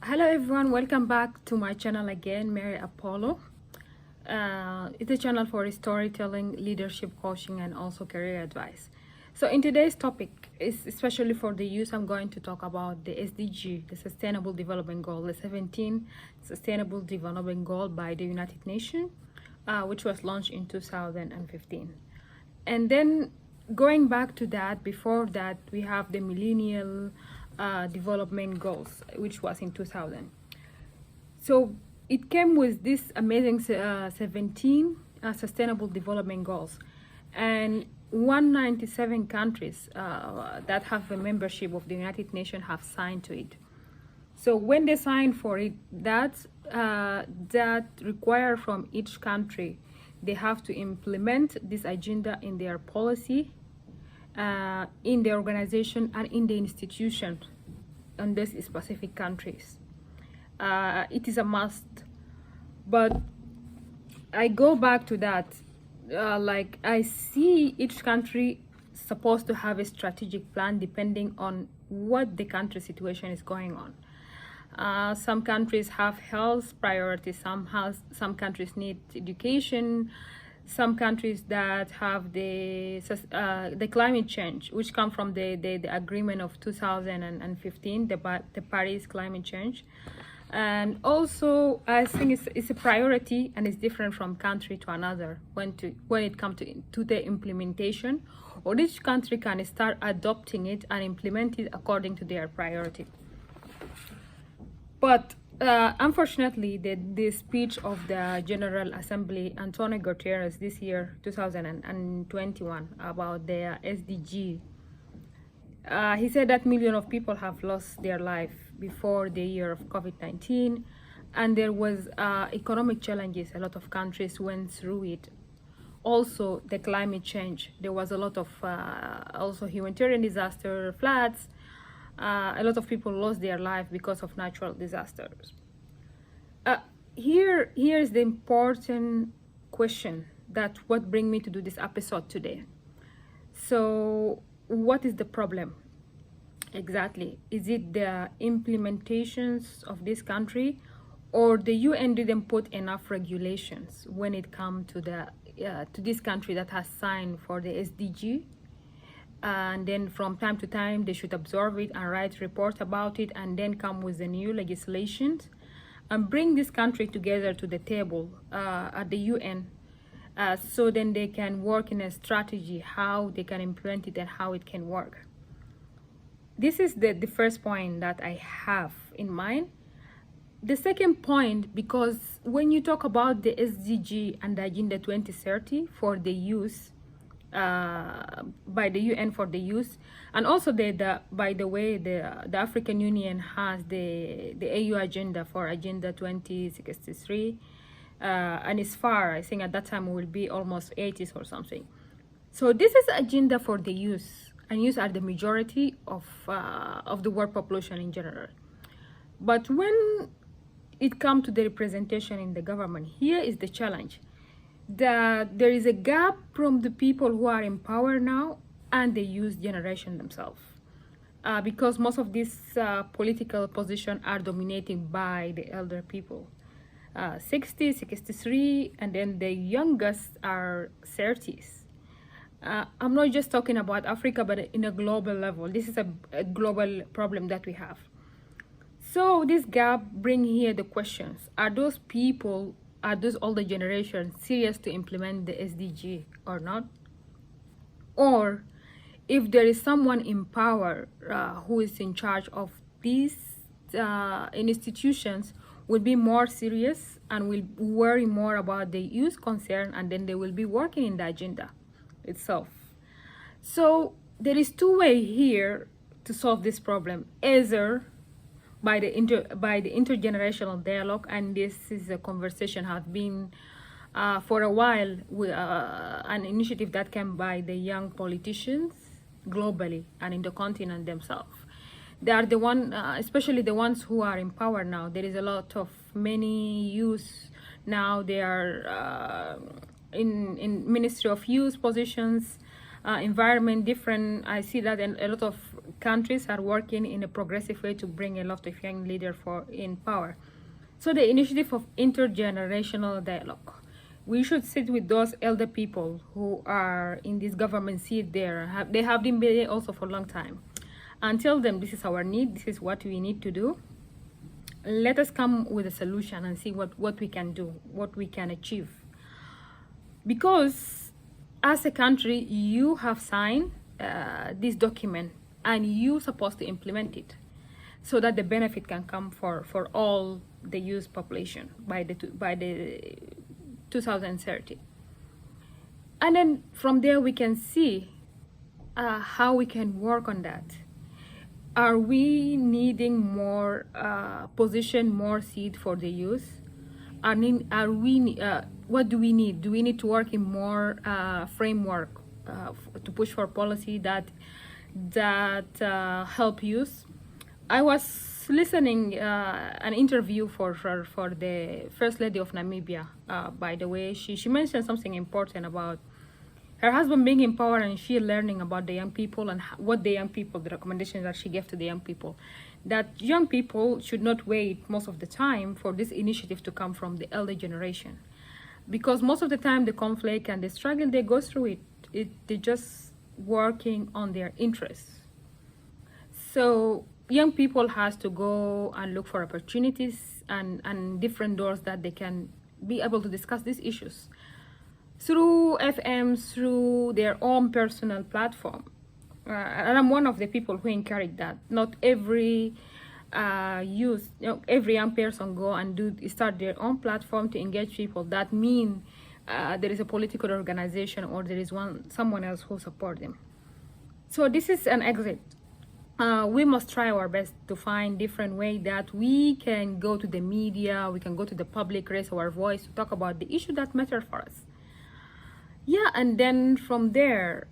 Hello everyone, welcome back to my channel again, Mary Apollo. It's a channel for storytelling, leadership coaching, and also career advice. So in today's topic, especially for the youth, I'm going to talk about the SDG, the Sustainable Development Goal, the 17th Sustainable Development Goal by the United Nations, which was launched in 2015. And then going back to that, before that, we have the Millennial Development Goals, which was in 2000. So it came with this amazing 17 Sustainable Development Goals, and 197 countries that have a membership of the United Nations have signed to it. So when they sign for it, that require from each country, they have to implement this agenda in their policy, in the organization, and in the institution on these specific countries. It is a must. But I go back to that, like I see each country supposed to have a strategic plan depending on what the country situation is going on. Some countries have health priorities, some countries need education, some countries that have the climate change, which come from the agreement of 2015, the Paris climate change. And also I think it's a priority, and it's different from country to another when it comes to the implementation, or each country can start adopting it and implement it according to their priority. But unfortunately, the speech of the General Assembly, Antonio Guterres, this year, 2021, about the SDG, he said that millions of people have lost their life before the year of COVID-19, and there was economic challenges. A lot of countries went through it. Also, the climate change. There was a lot of also humanitarian disaster, floods. A lot of people lost their life because of natural disasters. Here is the important question that what bring me to do this episode today. So what is the problem exactly? Is it the implementations of this country, or the UN didn't put enough regulations when it comes to this country that has signed for the SDG? And then from time to time they should absorb it and write report about it, and then come with the new legislations and bring this country together to the table at the UN, so then they can work in a strategy how they can implement it and how it can work. This is the first point that I have in mind. The second point, because when you talk about the SDG and the Agenda 2030 for the youth, by the UN for the youth, and also by the way, the African Union has the AU agenda for Agenda 2063, and it's far. I think at that time it will be almost 80s or something. So this is agenda for the youth, and youth are the majority of the world population in general. But when it comes to the representation in the government, here is the challenge, that there is a gap from the people who are in power now and the youth generation themselves, because most of these political positions are dominated by the elder people, 60, 63, and then the youngest are 30s. I'm not just talking about Africa, but in a global level. This is a global problem that we have. So this gap bring here the questions: are those people, are those older generations serious to implement the SDG or not? Or if there is someone in power who is in charge of these institutions, will be more serious and will worry more about the youth concern, and then they will be working in the agenda itself. So there is two ways here to solve this problem: either by the intergenerational dialogue, and this is a conversation have been for a while, with an initiative that came by the young politicians globally and in the continent themselves. They are the one, especially the ones who are in power now. There is a lot of many youth now. They are in Ministry of Youth positions, environment, different. I see that in a lot of countries are working in a progressive way to bring a lot of young leaders in power. So the initiative of intergenerational dialogue. We should sit with those elder people who are in this government seat there. They have been there also for a long time. And tell them this is our need, this is what we need to do. Let us come with a solution and see what we can do, what we can achieve. Because as a country, you have signed this document and you're supposed to implement it so that the benefit can come for all the youth population by the 2030. And then from there we can see how we can work on that. Are we needing more position, more seat for the youth? What do we need? Do we need to work in more framework to push for policy that help youth? I was listening an interview for the First Lady of Namibia. By the way, she mentioned something important about her husband being in power and she learning about the young people and what the young people, the recommendations that she gave to the young people, that young people should not wait most of the time for this initiative to come from the elder generation, because most of the time the conflict and the struggle they go through they're just working on their interests. So young people has to go and look for opportunities and different doors that they can be able to discuss these issues through FMs, through their own personal platform. And I'm one of the people who encourage that. Not every youth, every young person go and start their own platform to engage people. That mean there is a political organization or there is someone else who support them. So this is an exit. We must try our best to find different way that we can go to the media, we can go to the public, raise our voice to talk about the issue that matter for us. Yeah, and then from there,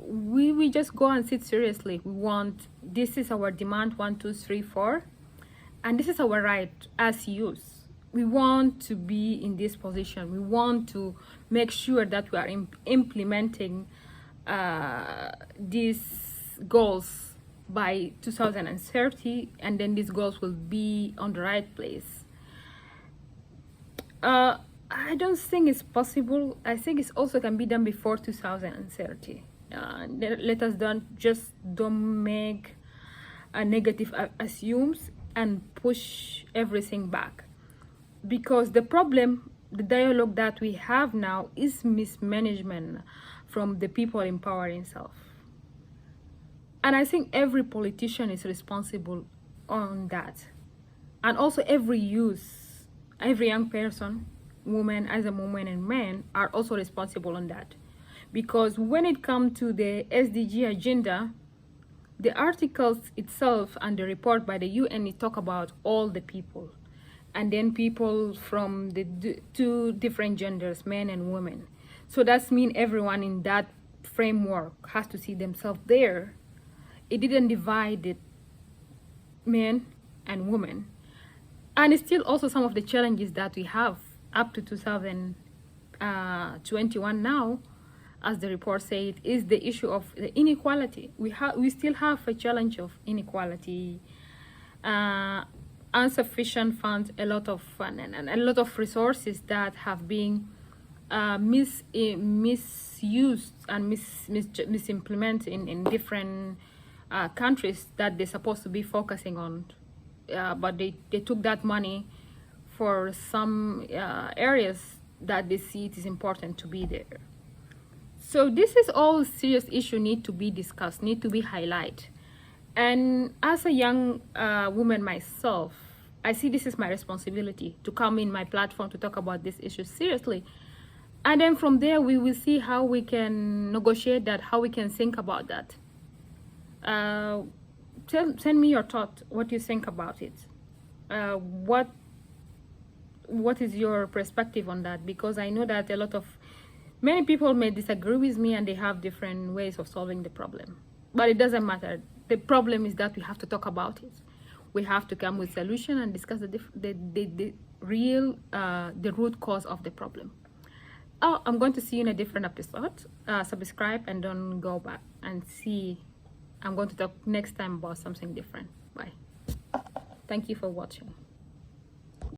we just go and sit seriously. This is our demand, 1, 2, 3, 4, and this is our right as youth. We want to be in this position. We want to make sure that we are implementing these goals by 2030, and then these goals will be on the right place. I don't think it's possible. I think it also can be done before 2030. Let us don't make a negative assumes and push everything back, because the dialogue that we have now is mismanagement from the people in power itself. And I think every politician is responsible on that, and also every youth, every young person, woman and man are also responsible on that. Because when it comes to the SDG agenda, the articles itself and the report by the UN, it talk about all the people, and then people from the two different genders, men and women. So that's mean everyone in that framework has to see themselves there. It didn't divide it, men and women. And it's still also some of the challenges that we have up to 2021 now, as the report said, is the issue of the inequality. We still have a challenge of inequality, insufficient funds, a lot of fun and a lot of resources that have been misused and misimplemented in different countries that they're supposed to be focusing on, but they took that money for some areas that they see it is important to be there. So this is all serious issue need to be discussed, need to be highlighted. And as a young woman myself, I see this is my responsibility to come in my platform to talk about this issue seriously. And then from there, we will see how we can negotiate that, how we can think about that. Send me your thought, what you think about it. What is your perspective on that? Because I know that many people may disagree with me and they have different ways of solving the problem. But it doesn't matter. The problem is that we have to talk about it. We have to come with solution and discuss the root cause of the problem. I'm going to see you in a different episode. Subscribe and don't go back and see I'm going to talk next time about something different. Bye. Thank you for watching.